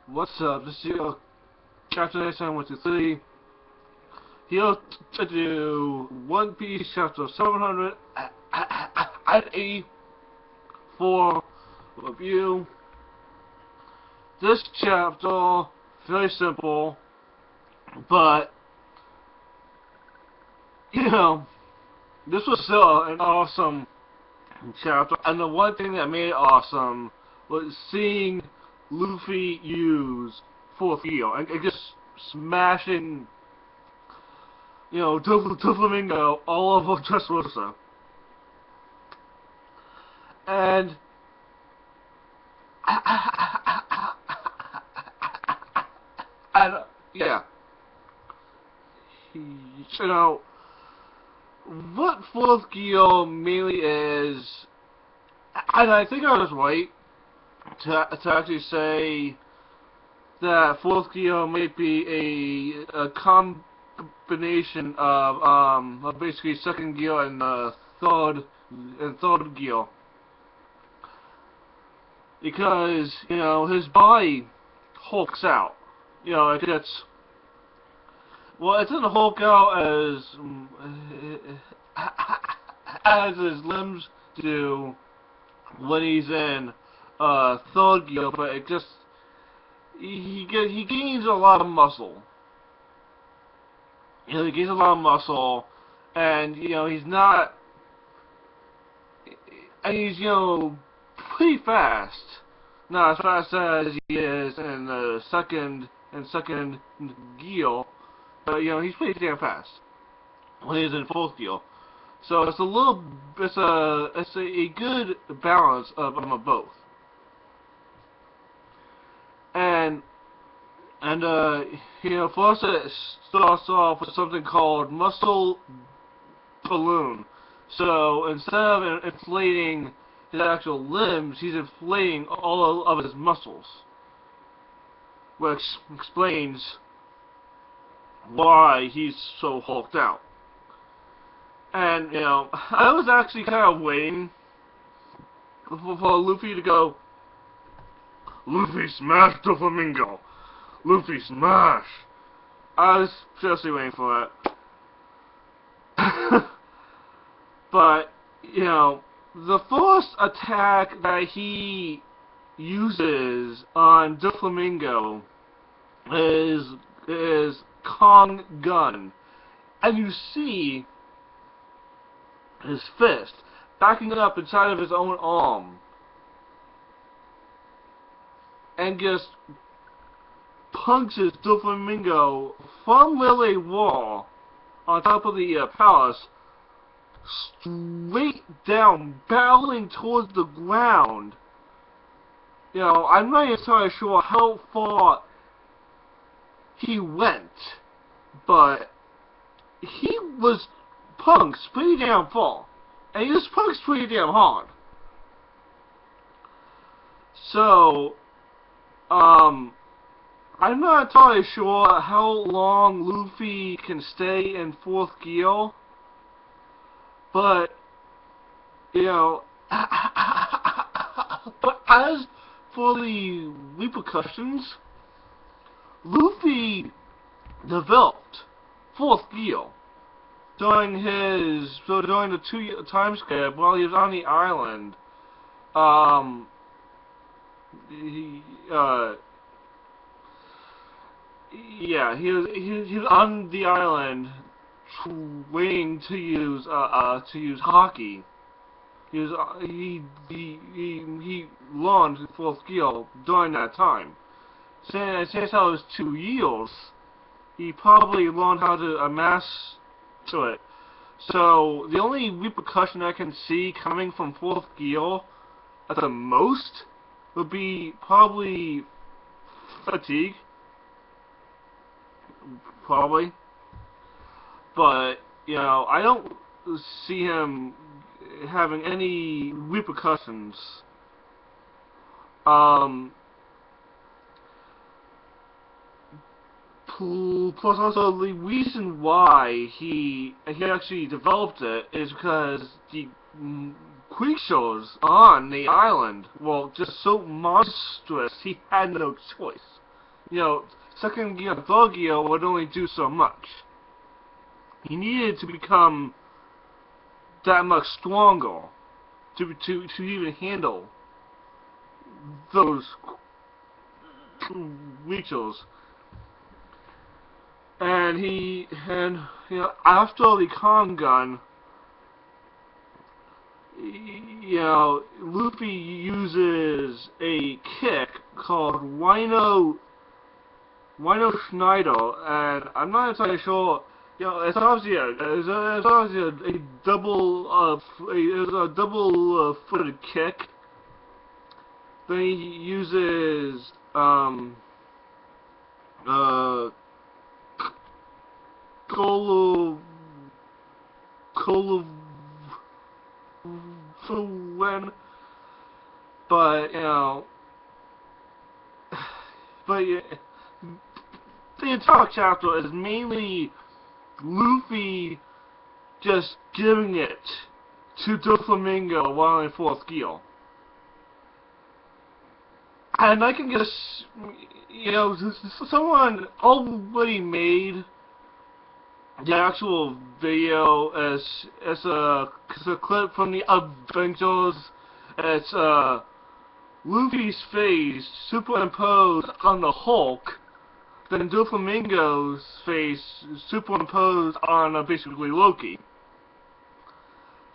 What's up? This is your Captain X913 here to do One Piece chapter 784 review. This chapter, very simple, but, this was still an awesome chapter, and the one thing that made it awesome was seeing Luffy use full feel and just smashing, Doflamingo all over Dressrosa. And yeah, what fourth gear mainly is, and I think I was right to actually say that fourth gear might be a combination of basically second gear and third gear, because his body hulks out. It gets, well, it doesn't hulk out as his limbs do when he's in third gear, but it just, he gains a lot of muscle. He gains a lot of muscle, and he's not, and he's pretty fast. Not as fast as he is in the second gear, but he's pretty damn fast when he's in fourth gear. So it's a good balance of them both. And first it starts off with something called muscle balloon. So instead of inflating his actual limbs, he's inflating all of his muscles, which explains why he's so hulked out. And I was actually kind of waiting for Luffy to go, "Luffy smash Doflamingo! Luffy smash!" I was seriously waiting for it. But, the first attack that he uses on Doflamingo is Kong Gun. And you see his fist backing up inside of his own arm, and just punches Doflamingo from where they were on top of the palace straight down, barreling towards the ground. I'm not entirely sure how far he went, but he was punked pretty damn far, and he was punked pretty damn hard. So, I'm not entirely sure how long Luffy can stay in fourth gear, but, but as for the repercussions, Luffy developed fourth gear during the 2-year time skip while he was on the island. He was on the island waiting to use hockey. He learned fourth gear during that time. Since it was 2 years, he probably learned how to amass to it. So the only repercussion I can see coming from fourth gear at the most would be probably fatigue. Probably. But, I don't see him having any repercussions. Plus also the reason why he actually developed it is because the creatures on the island were just so monstrous he had no choice. second gear, third gear would only do so much. He needed to become that much stronger to even handle those creatures. And after the con gun, Luffy uses a kick called Rhino Schneider, and I'm not entirely sure. It's obviously a double footed kick. Then he uses but the entire chapter is mainly Luffy just giving it to Doflamingo while in fourth gear. And I can guess, someone already made the actual video as a clip from the Avengers. It's Luffy's face superimposed on the Hulk, then Doflamingo's face superimposed on basically Loki.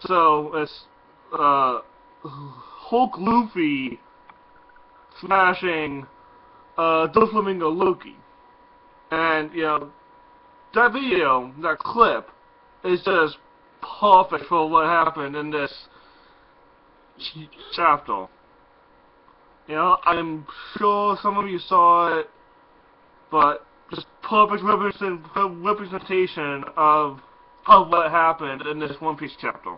So it's Hulk Luffy smashing Doflamingo Loki, and that video, that clip, is just perfect for what happened in this chapter. I'm sure some of you saw it, but just perfect representation of what happened in this One Piece chapter.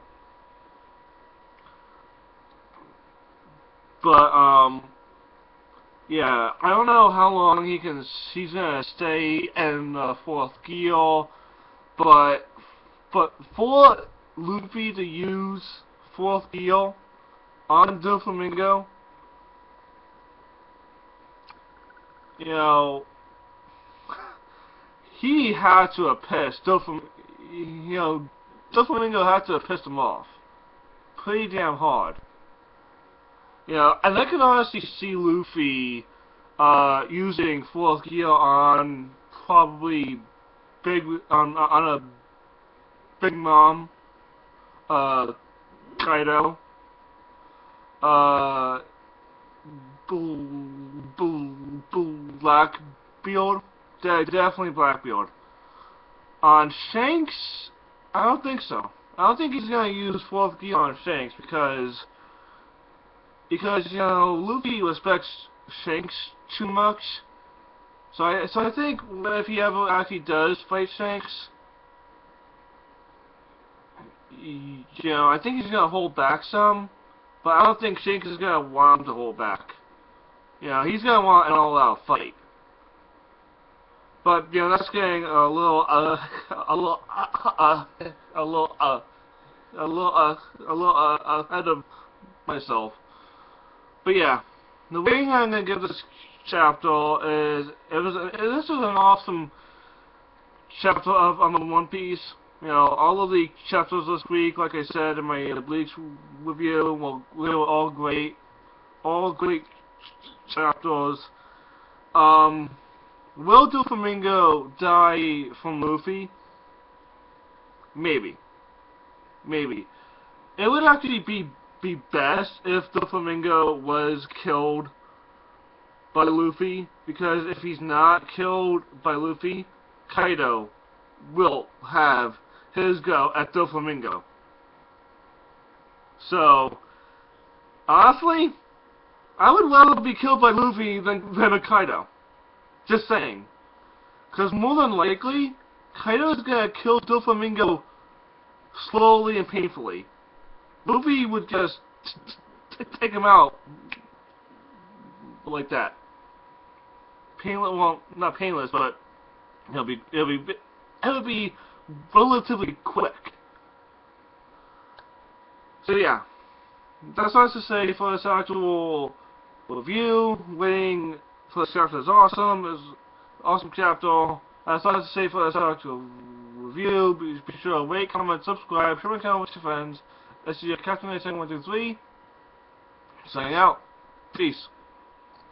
But yeah, I don't know how long he's gonna stay in fourth gear, but for Luffy to use fourth gear on Doflamingo, he had to have pissed Doflamingo had to have pissed him off pretty damn hard. And I can honestly see Luffy using fourth gear on probably on a Big Mom, Kaido, Blackbeard, definitely Blackbeard. On Shanks, I don't think so. I don't think he's gonna use fourth gear on Shanks because Luffy respects Shanks too much. So I think if he ever actually does fight Shanks, I think he's gonna hold back some, but I don't think Shanks is gonna want him to hold back. He's gonna want an all-out fight. But that's getting a little ahead of myself. But yeah, the rating I'm gonna give this chapter is this was an awesome chapter on the One Piece. All of the chapters this week, like I said in my Bleach review, were all great chapters. Will Doflamingo die from Luffy? Maybe. It would actually be best if Doflamingo was killed by Luffy, because if he's not killed by Luffy, Kaido will have his go at Doflamingo. So, honestly, I would rather be killed by Luffy than a Kaido. Just saying. Because more than likely, Kaido's gonna kill Doflamingo slowly and painfully. Luffy would just take him out like that. Painless, well, not painless, but it would be relatively quick. So yeah, that's all I have to say for this actual review, rating, for this chapter is awesome. It's an awesome chapter. That's all I have to say for this article review. Be sure to rate, comment, subscribe, share my channel with your friends. This is your Captain 123. Signing out. Peace.